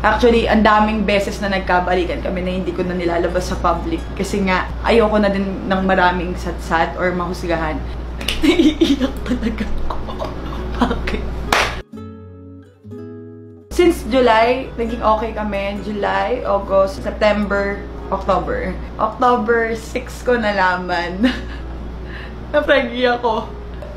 Actually, ang daming beses na nagkabalikan kami na hindi ko na nilalabas sa public. Kasi nga, ayoko na din ng maraming satsat or mahusgahan. Naiiyak talaga ako. Bakit? Since July, naging okay kami. July, August, September, October. October 6 ko nalaman na pregnant ako.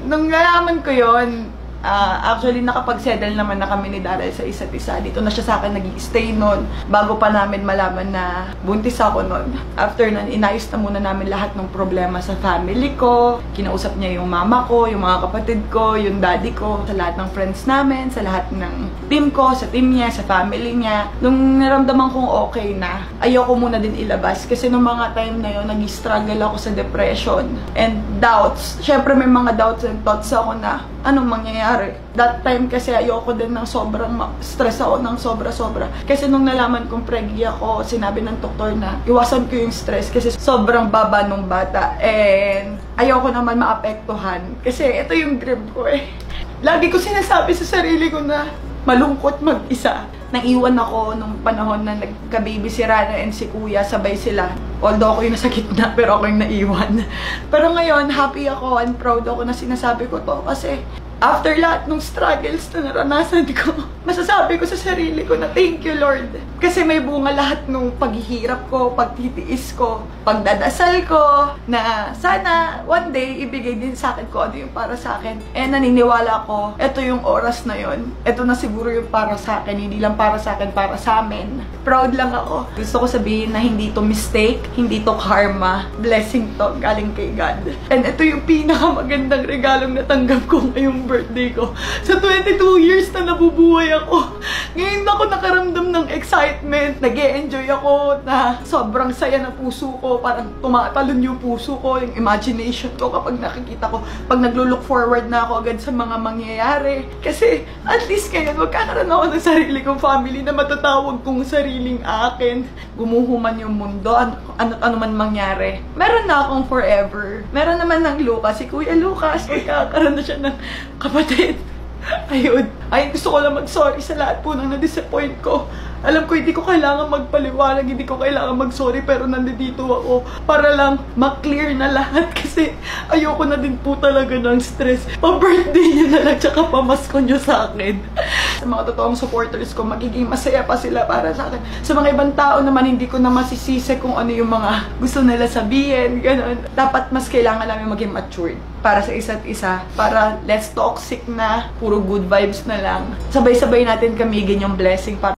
Nung nalaman ko yon, actually nakapag-settle naman na kami ni Daryl sa isa't isa. Dito na siya sa akin nag-i-stay nun. Bago pa namin malaman na buntis ako nun. After nun, inayos na muna namin lahat ng problema sa family ko. Kinausap niya yung mama ko, yung mga kapatid ko, yung daddy ko, sa lahat ng friends namin, sa lahat ng team ko, sa team niya, sa family niya. Nung naramdaman kong okay na, ayoko muna din ilabas. Kasi nung mga time na yun, nag-struggle ako sa depression and doubts. Syempre may mga doubts and thoughts ako na anong mangyayari. That time kasi ayoko din ng sobrang stress ako ng sobra-sobra. Kasi nung nalaman kong pregnant ako, sinabi ng doktor na iwasan ko yung stress kasi sobrang baba nung bata. And ayoko naman maapektuhan. Kasi ito yung dream ko eh. Lagi ko sinasabi sa sarili ko na malungkot mag-isa. Naiwan ako nung panahon na nagka-baby si Rana and si Kuya, sabay sila. Although ako yung nasa gitna, pero ako yung naiwan. Pero ngayon, happy ako and proud ako na sinasabi ko to kasi after lahat ng struggles na naranasan ko, masasabi ko sa sarili ko na thank you, Lord. Kasi may bunga lahat ng paghihirap ko, pagtitiis ko, pagdadasal ko, na sana one day ibigay din sa akin ko ano yung para sa akin. And naniniwala ko, ito yung oras na yon. Ito na siguro yung para sa akin, hindi lang para sa akin, para sa amin. Proud lang ako. Gusto ko sabihin na hindi to mistake, hindi to karma. Blessing to, galing kay God. And ito yung pinakamagandang regalong natanggap ko ngayong birthday ko. Sa 22 years na nabubuhay ako. Ngayon ako nakaramdam ng excitement. Nag-e-enjoy ako na sobrang saya na puso ko. Parang tumatalon yung puso ko, yung imagination ko kapag nakikita ko. Pag naglo-look forward na ako agad sa mga mangyayari. Kasi at least ngayon, magkakaroon ako ng sarili kong family na matatawag kong sariling akin. Gumuhuman yung mundo, ano man mangyari. Meron na akong forever. Meron naman ng Lucas, si Kuya Lucas. Magkakaroon na siya ng kapatid. Ayun. Ay, gusto ko lang mag-sorry sa lahat po nang na-disappoint ko. Alam ko, hindi ko kailangan magpaliwanag, hindi ko kailangan mag-sorry, pero nandito ako para lang ma-clear na lahat kasi ayoko na din po talaga ng stress. Pa-birthday niyo na lang, tsaka pamasko niyo sa akin. Sa mga totoong supporters ko, magiging masaya pa sila para sa akin. Sa mga ibang tao naman, hindi ko na masisisi kung ano yung mga gusto nila sabihin, gano'n. Dapat mas kailangan namin maging matured para sa isa't isa, para less toxic na, puro good vibes na lang. Sabay-sabay natin kamigin yung blessing para